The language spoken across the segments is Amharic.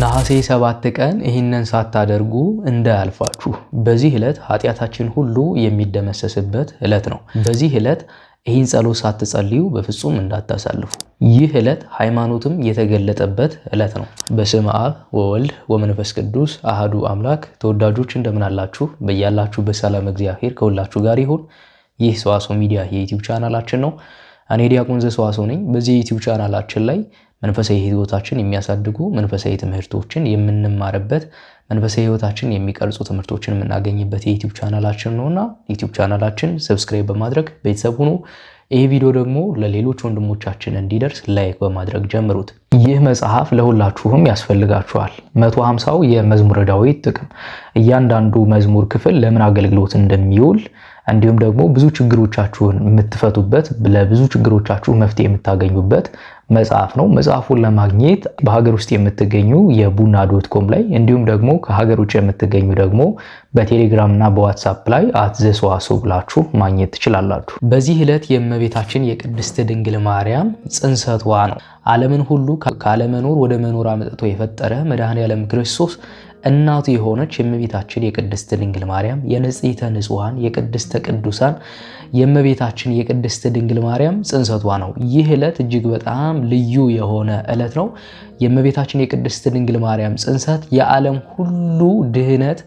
ነሐሴ 7 ቀን ይህንን ሳታደርጉ እንዳያልፋችሁ። በዚህ ዕለት ኃጢአታችን ሁሉ የሚደመሰስበት ዕለት ነው። በዚህ ዕለት ይህን ጸሎት ሳትጸልዩ በፍጹም እንዳታሳልፉ። ይህ ዕለት ሃይማኖትም የተገለጠበት ዕለት ነው። በስመ አብ ወወልድ ወመንፈስ ቅዱስ አሃዱ አምላክ። ተወዳጆች እንደምን አላችሁ? በያላችሁበት ሰላም እግዚአብሔር ከሁላችሁ ጋር ይሁን። ይህ ሰዋስው ሚዲያ የዩቲዩብ ቻናላችን ነው። እኔ ዲያቆን ዘሰዋስው ነኝ። በዚህ የዩቲዩብ ቻናላችን ላይ መንፈሳዊ ህይወታችን የሚያሳድጉ መንፈሳዊ ትምህርቶችን የምንማርበት መንፈሳዊ ህይወታችን የሚቀርጹ ትምህርቶችን የምናገኝበት የዩቲዩብ ቻናላችን ነውና ዩቲዩብ ቻናላችን ሰብስክራይብ በማድረግ ቤተሰብ ሁኑ። ይህ ቪዲዮ ደግሞ ለሌሎች ወንድሞቻችን እንዲደርስ ላይክ በማድረግ ጀምሩት። ይህ መጽሐፍ ለሁላችሁም ያስፈልጋችኋል። 150ው የመዝሙረ ዳዊት ጥቅም፣ እያንዳንዱ መዝሙር ክፍል ለምን አገልግሎት እንደሚውል እንዲሁም ደግሞ ብዙ ችግሮቻችሁን የምትፈቱበት ለብዙ ችግሮቻችሁ መፍትሄ የምታገኙበት መጽሐፍ ነው። መጽሐፉን ለማግኘት በሀገር ውስጥ የምትገኙ የቡና.com ላይ እንዲሁም ደግሞ ከሀገር ውጭ የምትገኙ ደግሞ በቴሌግራም እና በዋትስአፕ ላይ @ዘሰዋስው ብላችሁ ማግኘት ትችላላችሁ። በዚህ ዕለት የእመቤታችን የቅድስት ድንግል ማርያም ጽንሰቷ ነው። ዓለምን ሁሉ ካለመኖር ወደ መኖር አምጥቶ የፈጠረ መድኃኔዓለም ክርስቶስ እናቱ የሆነች የእመቤታችን የቅድስት ድንግል ማርያም የንጽሕተ ንጹሐን የቅድስተ ቅዱሳን የእመቤታችን የቅድስት ድንግል ማርያም ጽንሰቷ ነው። ይህ ዕለት እጅግ በጣም ልዩ የሆነ ዕለት ነው። የእመቤታችን የቅድስት ድንግል ማርያም ጽንሰት የዓለም ሁሉ ድህነት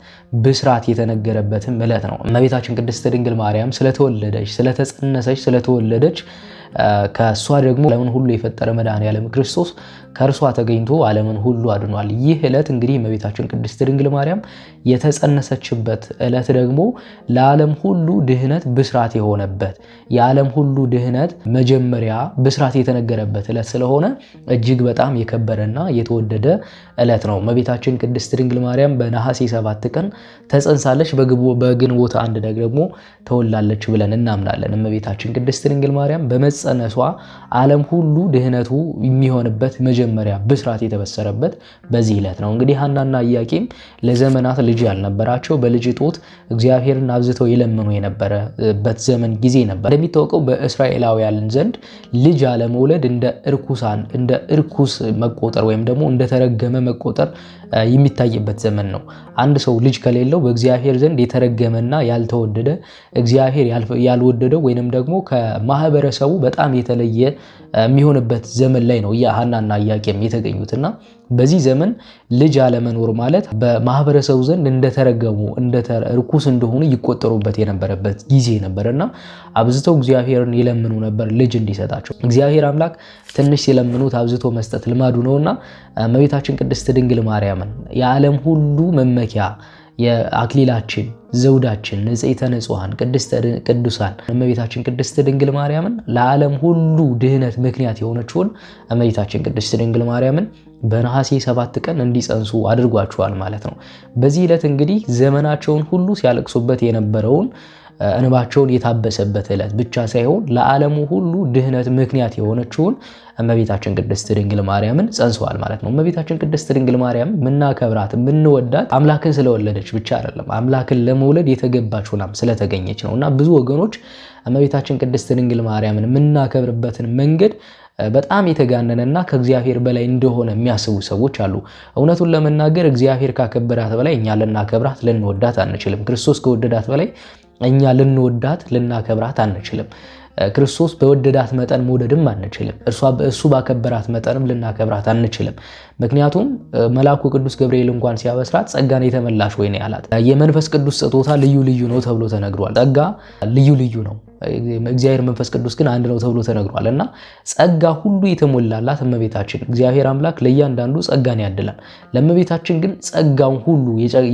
ብስራት የተነገረበትም ዕለት ነው። እመቤታችን ቅድስት ድንግል ማርያም ስለተወለደች ስለተጸነሰች ስለተወለደች ከሷ ደግሞ ዓለምን ሁሉ የፈጠረ መድኃኔዓለም ክርስቶስ ከእርሷ ተገኝቶ ዓለምን ሁሉ አድኗል። ይህ ዕለት እንግዲህ እመቤታችን ቅድስት ድንግል ማርያም የተጸነሰችበት ዕለት ደግሞ ለዓለም ሁሉ ድህነት ብስራት የሆነበት የዓለም ሁሉ ድህነት መጀመሪያ ብስራት የተነገረበት ዕለት ስለሆነ እጅግ በጣም የከበረና የተወደደ ዕለት ነው። እመቤታችን ቅድስት ድንግል ማርያም በነሐሴ 7 ቀን ተጸንሳለች፣ በግንቦት 1 ደግሞ ተወላለች ብለን እናምናለን። እመቤታችን ቅድስት ድንግል ማርያም በመጸነሷ ዓለም ሁሉ ድህነቱ የሚሆንበት መጀመሪያ ብስራት የተበሰረበት በዚህ ዕለት ነው። እንግዲህ ሐናና ኢያቄም ለዘመናት ልጅ ያልነበራቸው በልጅ ጦት እግዚአብሔርን አብዝተው የለመኑ የነበረበት ዘመን ጊዜ ነበር። እንደሚታወቀው በእስራኤላውያን ዘንድ ልጅ አለመውለድ እንደ እርኩስ መቆጠር ወይም ደግሞ እንደተረገመ መቆጠር የሚታይበት ዘመን ነው። አንድ ሰው ልጅ ከሌለው በእግዚአብሔር ዘንድ የተረገመና ያልተወደደ እግዚአብሔር ያልወደደው ወይንም ደግሞ ከማህበረሰቡ በጣም የተለየ የሚሆንበት ዘመን ላይ ነው ሐናና ኢያቄም የተገኙትና በዚህ ዘመን ልጅ አለመኖር ማለት በማህበረሰቡ ዘንድ እንደተረገሙ ርኩስ እንደሆኑ ይቆጠሩበት የነበረበት ጊዜ ነበርና አብዝተው እግዚአብሔርን ይለምኑ ነበር ልጅ እንዲሰጣቸው። እግዚአብሔር አምላክ ትንሽ ሲለምኑት አብዝቶ መስጠት ልማዱ ነውና እመቤታችን ቅድስት ድንግል ማርያምን የዓለም ሁሉ መመኪያ የአክሊላችን ዘውዳችን ንጽሕተ ንጹሐን ቅድስተ ቅዱሳን እመቤታችን ቅድስት ድንግል ማርያምን ለዓለም ሁሉ ድህነት ምክንያት የሆነችውን እመቤታችን ቅድስት ድንግል ማርያምን በነሐሴ 7 ቀን እንዲጸንሱ አድርጓቸዋል ማለት ነው። በዚህ ዕለት እንግዲህ ዘመናቸውን ሁሉ ሲያለቅሱበት የነበረውን እንባቸውን የታበሰበት ዕለት ብቻ ሳይሆን ለዓለሙ ሁሉ ድህነት ምክንያት የሆነችውን እመቤታችን ቅድስት ድንግል ማርያምን ጸንሰዋል ማለት ነው። እመቤታችን ቅድስት ድንግል ማርያም ምናከብራት ምንወዳት አምላክን ስለወለደች ብቻ አይደለም፣ አምላክን ለመውለድ የተገባች ሆናም ስለተገኘች ነውና ብዙ ወገኖች እመቤታችን ቅድስት ድንግል ማርያምን ምናከብርበትን መንገድ በጣም የተጋነነና ከእግዚአብሔር በላይ እንደሆነ የሚያስቡ ሰዎች አሉ። እውነቱን ለመናገር እግዚአብሔር ካከበራት በላይ እኛ ልናከብራት ልንወዳት አንችልም። ክርስቶስ ከወደዳት በላይ እኛ ልንወዳት ልናከብራት አንችልም። ክርስቶስ በወደዳት መጠን መውደድም አንችልም። እሱ ባከበራት መጠንም ልናከብራት አንችልም። ምክንያቱም መልአኩ ቅዱስ ገብርኤል እንኳን ሲያበስራት ጸጋን የተመላሽ ወይ ነው ያላት። የመንፈስ ቅዱስ ስጦታ ልዩ ልዩ ነው ተብሎ ተነግሯል። ጸጋ ልዩ ልዩ ነው፣ እግዚአብሔር መንፈስ ቅዱስ ግን አንድ ነው ተብሎ ተነግሯል እና ጸጋ ሁሉ የተሞላላት እመቤታችን እግዚአብሔር አምላክ ለእያንዳንዱ ጸጋን ያድላል። ለእመቤታችን ግን ጸጋውን ሁሉ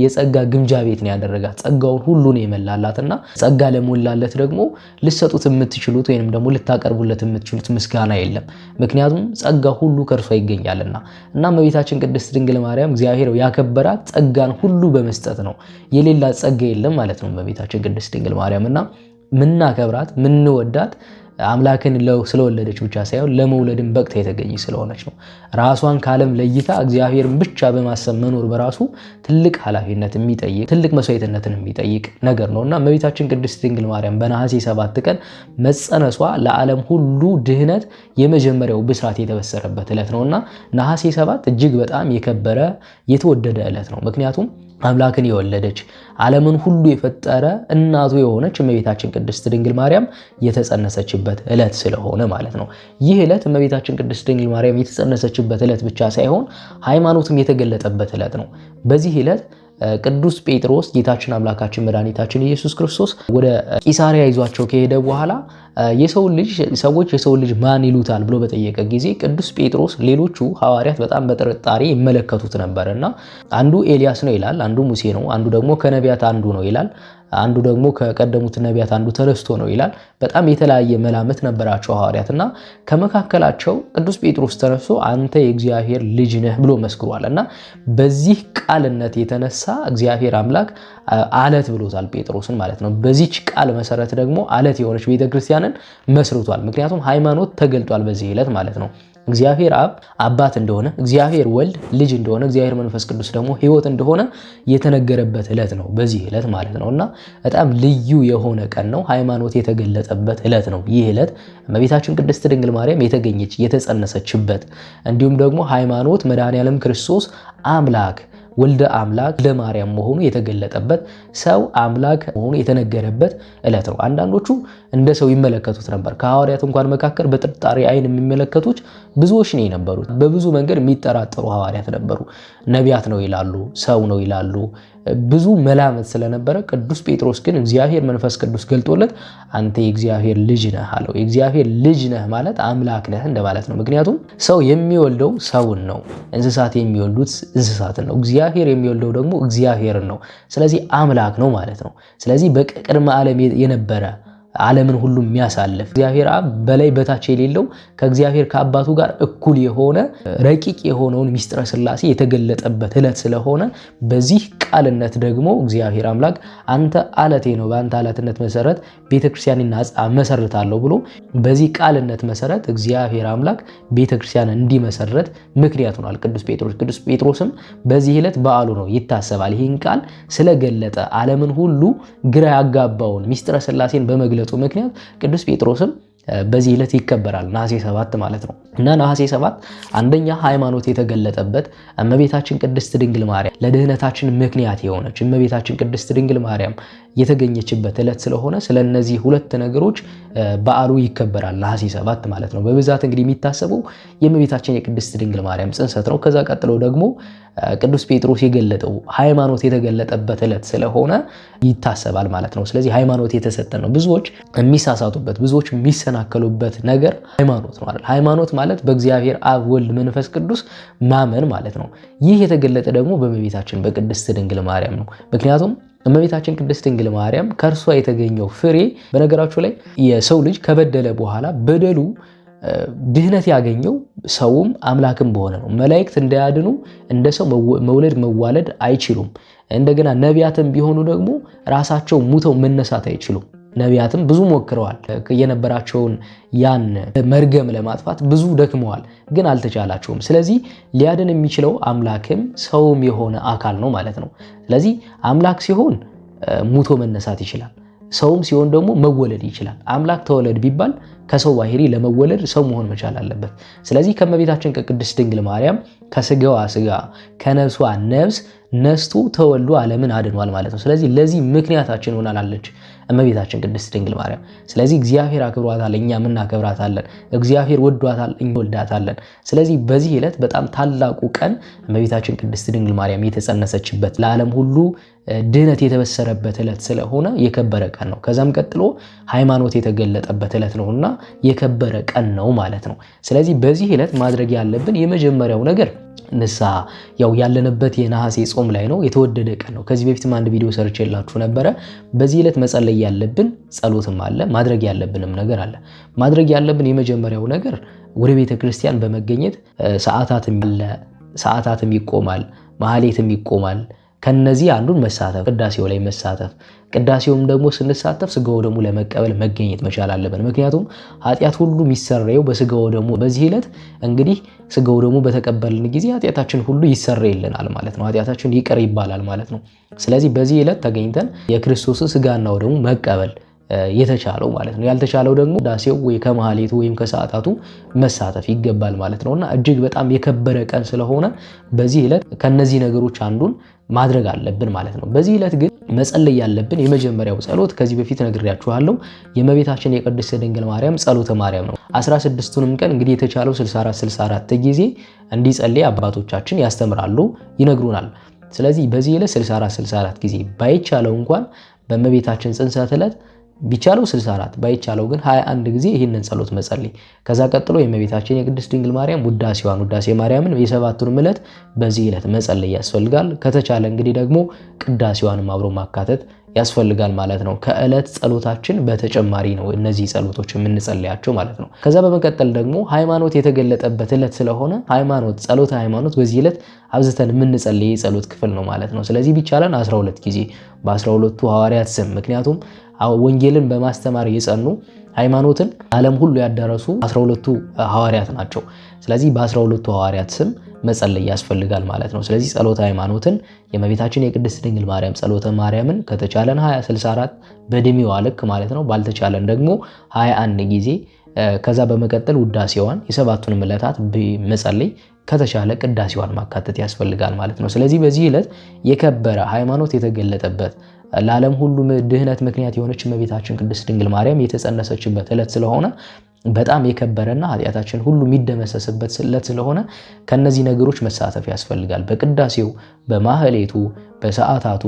የጸጋ ግምጃ ቤት ነው ያደረጋት። ጸጋውን ሁሉ ነው የመላላትና ጸጋ ለሞላለት ደግሞ ልትሰጡት የምትችሉት ወይንም ደግሞ ልታቀርቡለት የምትችሉት ምስጋና የለም። ምክንያቱም ጸጋ ሁሉ ከእርሷ ይገኛልና እና እመቤታችን ቅድስት ድንግል ማርያም እግዚአብሔር ያከበራት ጸጋን ሁሉ በመስጠት ነው። የሌላት ጸጋ የለም ማለት ነው እመቤታችን ቅድስት ድንግል ማርያም እና ምናከብራት ምንወዳት አምላክን ስለወለደች ብቻ ሳይሆን ለመውለድም በቅታ የተገኘች ስለሆነች ነው። ራሷን ከዓለም ለይታ እግዚአብሔርን ብቻ በማሰብ መኖር በራሱ ትልቅ ኃላፊነት የሚጠይቅ ትልቅ መስዋዕትነትን የሚጠይቅ ነገር ነውና እመቤታችን ቅድስት ድንግል ማርያም በነሐሴ 7 ቀን መጸነሷ ለዓለም ሁሉ ድህነት የመጀመሪያው ብስራት የተበሰረበት ዕለት ነውና ነሐሴ 7 እጅግ በጣም የከበረ የተወደደ ዕለት ነው። ምክንያቱም አምላክን የወለደች ዓለምን ሁሉ የፈጠረ እናቱ የሆነች እመቤታችን ቅድስት ድንግል ማርያም የተጸነሰችበት ዕለት ስለሆነ ማለት ነው። ይህ ዕለት እመቤታችን ቅድስት ድንግል ማርያም የተጸነሰችበት ዕለት ብቻ ሳይሆን ሃይማኖትም የተገለጠበት ዕለት ነው። በዚህ ዕለት ቅዱስ ጴጥሮስ ጌታችን አምላካችን መድኃኒታችን ኢየሱስ ክርስቶስ ወደ ቂሳሪያ ይዟቸው ከሄደ በኋላ ሰዎች የሰው ልጅ ማን ይሉታል ብሎ በጠየቀ ጊዜ ቅዱስ ጴጥሮስ ሌሎቹ ሐዋርያት በጣም በጥርጣሬ ይመለከቱት ነበርና አንዱ ኤልያስ ነው ይላል፣ አንዱ ሙሴ ነው፣ አንዱ ደግሞ ከነቢያት አንዱ ነው ይላል፣ አንዱ ደግሞ ከቀደሙት ነቢያት አንዱ ተነስቶ ነው ይላል። በጣም የተለያየ መላምት ነበራቸው ሐዋርያትና ከመካከላቸው ቅዱስ ጴጥሮስ ተነስቶ አንተ የእግዚአብሔር ልጅ ነህ ብሎ መስክሯልና በዚህ ቃልነት የተነሳ እግዚአብሔር አምላክ አለት ብሎታል ጴጥሮስን ማለት ነው። በዚች ቃል መሰረት ደግሞ አለት የሆነች ቤተክርስቲያንን መስርቷል። ምክንያቱም ሃይማኖት ተገልጧል በዚህ ዕለት ማለት ነው። እግዚአብሔር አብ አባት እንደሆነ፣ እግዚአብሔር ወልድ ልጅ እንደሆነ፣ እግዚአብሔር መንፈስ ቅዱስ ደግሞ ሕይወት እንደሆነ የተነገረበት ዕለት ነው በዚህ ዕለት ማለት ነውና በጣም ልዩ የሆነ ቀን ነው። ሃይማኖት የተገለጠበት ዕለት ነው። ይህ ዕለት እመቤታችን ቅድስት ድንግል ማርያም የተገኘች የተጸነሰችበት እንዲሁም ደግሞ ሃይማኖት መድኃኔዓለም ክርስቶስ አምላክ ወልደ አምላክ ለማርያም መሆኑ የተገለጠበት ሰው አምላክ መሆኑ የተነገረበት ዕለት ነው። አንዳንዶቹ እንደ ሰው ይመለከቱት ነበር። ከሐዋርያት እንኳን መካከል በጥርጣሬ አይን የሚመለከቱት ብዙዎች ነው የነበሩት። በብዙ መንገድ የሚጠራጠሩ ሐዋርያት ነበሩ። ነቢያት ነው ይላሉ፣ ሰው ነው ይላሉ። ብዙ መላመት ስለነበረ ቅዱስ ጴጥሮስ ግን እግዚአብሔር መንፈስ ቅዱስ ገልጦለት አንተ የእግዚአብሔር ልጅ ነህ አለው። የእግዚአብሔር ልጅ ነህ ማለት አምላክ ነህ እንደማለት ነው። ምክንያቱም ሰው የሚወልደው ሰውን ነው፣ እንስሳት የሚወልዱት እንስሳትን ነው፣ እግዚአብሔር የሚወልደው ደግሞ እግዚአብሔርን ነው። ስለዚህ አምላክ ነው ማለት ነው። ስለዚህ በቅድመ ዓለም የነበረ ዓለምን ሁሉ የሚያሳልፍ እግዚአብሔር አብ በላይ በታች የሌለው ከእግዚአብሔር ከአባቱ ጋር እኩል የሆነ ረቂቅ የሆነውን ሚስጥረ ሥላሴ የተገለጠበት ዕለት ስለሆነ በዚህ ቃልነት ደግሞ እግዚአብሔር አምላክ አንተ አለቴ ነው፣ በአንተ አለትነት መሰረት ቤተክርስቲያንን መሰርታለሁ ብሎ በዚህ ቃልነት መሰረት እግዚአብሔር አምላክ ቤተክርስቲያን እንዲመሰረት ምክንያት ሆኗል ቅዱስ ጴጥሮስ። ቅዱስ ጴጥሮስም በዚህ ዕለት በዓሉ ነው ይታሰባል። ይህን ቃል ስለገለጠ ዓለምን ሁሉ ግራ ያጋባውን ሚስጥረ ሥላሴን በመግለጡ ምክንያት ቅዱስ ጴጥሮስም በዚህ ዕለት ይከበራል። ነሐሴ 7 ማለት ነው እና ነሐሴ 7 አንደኛ ሃይማኖት የተገለጠበት እመቤታችን ቅድስት ድንግል ማርያም ለድህነታችን ምክንያት የሆነች እመቤታችን ቅድስት ድንግል ማርያም የተገኘችበት ዕለት ስለሆነ ስለነዚህ ሁለት ነገሮች በዓሉ ይከበራል ነሐሴ 7 ማለት ነው። በብዛት እንግዲህ የሚታሰበው የእመቤታችን የቅድስት ድንግል ማርያም ጽንሰት ነው። ከዛ ቀጥሎ ደግሞ ቅዱስ ጴጥሮስ የገለጠው ሃይማኖት የተገለጠበት ዕለት ስለሆነ ይታሰባል ማለት ነው። ስለዚህ ሃይማኖት የተሰጠ ነው። ብዙዎች የሚሳሳቱበት ብዙዎች የሚሰናከሉበት ነገር ሃይማኖት ነው አይደል? ሃይማኖት ማለት በእግዚአብሔር አብ ወልድ መንፈስ ቅዱስ ማመን ማለት ነው። ይህ የተገለጠ ደግሞ በእመቤታችን በቅድስት ድንግል ማርያም ነው። ምክንያቱም እመቤታችን ቅድስት ድንግል ማርያም ከእርሷ የተገኘው ፍሬ በነገራችሁ ላይ የሰው ልጅ ከበደለ በኋላ በደሉ ድህነት ያገኘው ሰውም አምላክም በሆነ ነው። መላእክት እንዳያድኑ እንደ ሰው መውለድ መዋለድ አይችሉም። እንደገና ነቢያትም ቢሆኑ ደግሞ ራሳቸው ሙተው መነሳት አይችሉም። ነቢያትም ብዙ ሞክረዋል። የነበራቸውን ያን መርገም ለማጥፋት ብዙ ደክመዋል፣ ግን አልተቻላቸውም። ስለዚህ ሊያድን የሚችለው አምላክም ሰውም የሆነ አካል ነው ማለት ነው። ስለዚህ አምላክ ሲሆን ሙቶ መነሳት ይችላል። ሰውም ሲሆን ደግሞ መወለድ ይችላል። አምላክ ተወለድ ቢባል ከሰው ባህሪ ለመወለድ ሰው መሆን መቻል አለበት። ስለዚህ ከእመቤታችን ከቅድስት ድንግል ማርያም ከስጋዋ ስጋ ከነፍሷ ነፍስ ነስቶ ተወልዶ ዓለምን አድኗል ማለት ነው። ስለዚህ ለዚህ ምክንያታችን ሆናላለች እመቤታችን ቅድስት ድንግል ማርያም። ስለዚህ እግዚአብሔር አክብሯታል፣ እኛም እናከብራታለን። እግዚአብሔር ወዷታል፣ እኛ ወልዳታለን። ስለዚህ በዚህ ዕለት በጣም ታላቁ ቀን እመቤታችን ቅድስት ድንግል ማርያም የተጸነሰችበት ለዓለም ሁሉ ድህነት የተበሰረበት ዕለት ስለሆነ የከበረ ቀን ነው። ከዛም ቀጥሎ ሃይማኖት የተገለጠበት ዕለት ነውና የከበረ ቀን ነው ማለት ነው። ስለዚህ በዚህ ዕለት ማድረግ ያለብን የመጀመሪያው ነገር ንስሐ፣ ያው ያለንበት የነሐሴ ጾም ላይ ነው። የተወደደ ቀን ነው። ከዚህ በፊትም አንድ ቪዲዮ ሰርቼላችሁ ነበረ። በዚህ ዕለት መጸለይ ያለብን ጸሎትም አለ፣ ማድረግ ያለብንም ነገር አለ። ማድረግ ያለብን የመጀመሪያው ነገር ወደ ቤተ ክርስቲያን በመገኘት ሰዓታትም ይቆማል፣ ማህሌትም ይቆማል። ከነዚህ አንዱን መሳተፍ፣ ቅዳሴው ላይ መሳተፍ። ቅዳሴውም ደግሞ ስንሳተፍ ስጋው ደግሞ ለመቀበል መገኘት መቻል አለብን። ምክንያቱም ኃጢአት ሁሉ የሚሰረየው በስጋው ደግሞ በዚህ ዕለት እንግዲህ ስጋው ደግሞ በተቀበልን ጊዜ ኃጢአታችን ሁሉ ይሰረይልናል ማለት ነው። ኃጢአታችን ይቅር ይባላል ማለት ነው። ስለዚህ በዚህ ዕለት ተገኝተን የክርስቶስን ስጋና ደግሞ መቀበል የተቻለው ማለት ነው። ያልተቻለው ደግሞ ቅዳሴው ወይ ከመሐሌቱ ወይም ከሰዓታቱ መሳተፍ ይገባል ማለት ነውና እጅግ በጣም የከበረ ቀን ስለሆነ በዚህ ዕለት ከነዚህ ነገሮች አንዱን ማድረግ አለብን ማለት ነው። በዚህ ዕለት ግን መጸለይ ያለብን የመጀመሪያው ጸሎት ከዚህ በፊት ነግሬያችኋለሁ፣ የእመቤታችን የቅድስት ድንግል ማርያም ጸሎተ ማርያም ነው። 16ቱንም ቀን እንግዲህ የተቻለው 64 ጊዜ እንዲጸልይ አባቶቻችን ያስተምራሉ፣ ይነግሩናል። ስለዚህ በዚህ ዕለት 64 ጊዜ ባይቻለው እንኳን በእመቤታችን ጽንሰት ዕለት ቢቻለው 64 ባይቻለው ግን 21 ጊዜ ይህንን ጸሎት መጸለይ። ከዛ ቀጥሎ የእመቤታችን የቅድስት ድንግል ማርያም ውዳሴ ማርያምን የሰባቱንም ዕለት በዚህ ዕለት መጸለይ ያስፈልጋል። ከተቻለ እንግዲህ ደግሞ ቅዳሴዋንም አብሮ ማካተት ያስፈልጋል ማለት ነው። ከዕለት ጸሎታችን በተጨማሪ ነው እነዚህ ጸሎቶች የምንጸልያቸው ማለት ነው። ከዛ በመቀጠል ደግሞ ሃይማኖት የተገለጠበት ዕለት ስለሆነ ጸሎተ ሃይማኖት በዚህ ዕለት አብዝተን የምንጸልይ የጸሎት ክፍል ነው ማለት ነው። ስለዚህ ቢቻለን 12 ጊዜ በ12ቱ ሐዋርያት ስም፣ ምክንያቱም ወንጌልን በማስተማር የጸኑ ሃይማኖትን ዓለም ሁሉ ያዳረሱ 12ቱ ሐዋርያት ናቸው። ስለዚህ በ12ቱ ሐዋርያት ስም መጸለይ ያስፈልጋል ማለት ነው። ስለዚህ ጸሎተ ሃይማኖትን የእመቤታችን የቅድስት ድንግል ማርያም ጸሎተ ማርያምን ከተቻለን 64 በዕድሜዋ ልክ ማለት ነው፣ ባልተቻለን ደግሞ 21 ጊዜ። ከዛ በመቀጠል ውዳሴዋን የሰባቱንም ዕለታት መጸለይ ከተቻለ ቅዳሴዋን ማካተት ያስፈልጋል ማለት ነው። ስለዚህ በዚህ ዕለት የከበረ ሃይማኖት የተገለጠበት ለዓለም ሁሉ ድህነት ምክንያት የሆነች እመቤታችን ቅድስት ድንግል ማርያም የተጸነሰችበት ዕለት ስለሆነ በጣም የከበረና ኃጢአታችን ሁሉ የሚደመሰስበት ዕለት ስለሆነ ከነዚህ ነገሮች መሳተፍ ያስፈልጋል። በቅዳሴው፣ በማህሌቱ፣ በሰዓታቱ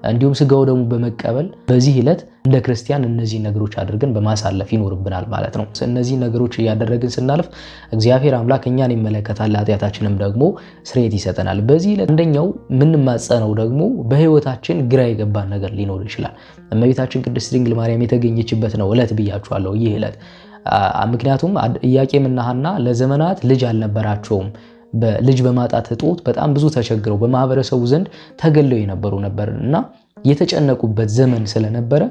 እንዲሁም ስጋው ደግሞ በመቀበል በዚህ ዕለት እንደ ክርስቲያን እነዚህ ነገሮች አድርገን በማሳለፍ ይኖርብናል ማለት ነው። እነዚህ ነገሮች እያደረግን ስናልፍ እግዚአብሔር አምላክ እኛን ይመለከታል፣ ለኃጢአታችንም ደግሞ ስርየት ይሰጠናል። በዚህ ዕለት አንደኛው የምንማጸነው ደግሞ በህይወታችን ግራ የገባን ነገር ሊኖር ይችላል። እመቤታችን ቅድስት ድንግል ማርያም የተገኘችበት ነው ዕለት ብያችኋለሁ። ይህ ዕለት ምክንያቱም ኢያቄምና ሐና ለዘመናት ልጅ አልነበራቸውም። በልጅ በማጣት እጦት በጣም ብዙ ተቸግረው በማህበረሰቡ ዘንድ ተገለው የነበሩ ነበርና የተጨነቁበት ዘመን ስለነበረ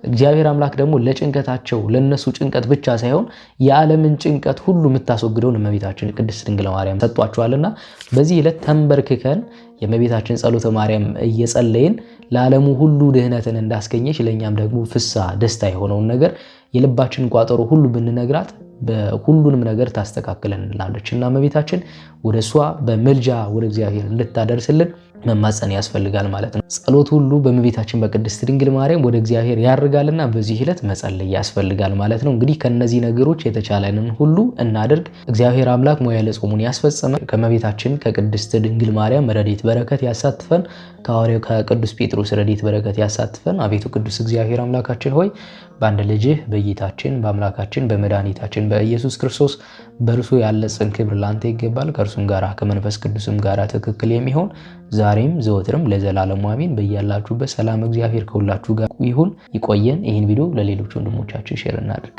እግዚአብሔር አምላክ ደግሞ ለጭንቀታቸው ለነሱ ጭንቀት ብቻ ሳይሆን የዓለምን ጭንቀት ሁሉ የምታስወግደውን እመቤታችን ቅድስት ድንግል ማርያም ሰጥቷቸዋልና በዚህ ዕለት ተንበርክከን የእመቤታችን ጸሎተ ማርያም እየጸለይን ለዓለሙ ሁሉ ድህነትን እንዳስገኘች ለኛም ደግሞ ፍስሐ ደስታ የሆነውን ነገር የልባችን ቋጠሮ ሁሉ ብንነግራት በሁሉንም ነገር ታስተካክለንላለች እና እመቤታችን ወደሷ በመልጃ ወደ እግዚአብሔር እንድታደርስልን መማጸን ያስፈልጋል ማለት ነው። ጸሎት ሁሉ በእመቤታችን በቅድስት ድንግል ማርያም ወደ እግዚአብሔር ያርጋልና በዚህ ዕለት መጸለይ ያስፈልጋል ማለት ነው። እንግዲህ ከነዚህ ነገሮች የተቻለንን ሁሉ እናድርግ። እግዚአብሔር አምላክ ሞያለ ጾሙን ያስፈጽመን። ከእመቤታችን ከቅድስት ድንግል ማርያም ረድኤት በረከት ያሳትፈን። ከሐዋርያው ከቅዱስ ጴጥሮስ ረድኤት በረከት ያሳትፈን። አቤቱ ቅዱስ እግዚአብሔር አምላካችን ሆይ በአንድ ልጅህ በጌታችን በአምላካችን በመድኃኒታችን በኢየሱስ ክርስቶስ በእርሱ ያለ ጽን ክብር ላንተ ይገባል። ከእርሱም ጋር ከመንፈስ ቅዱስም ጋር ትክክል የሚሆን ዛሬም ዘወትርም ለዘላለሙ አሜን። በያላችሁበት ሰላም እግዚአብሔር ከሁላችሁ ጋር ይሁን። ይቆየን። ይህን ቪዲዮ ለሌሎች ወንድሞቻችን ሼር እናድርግ።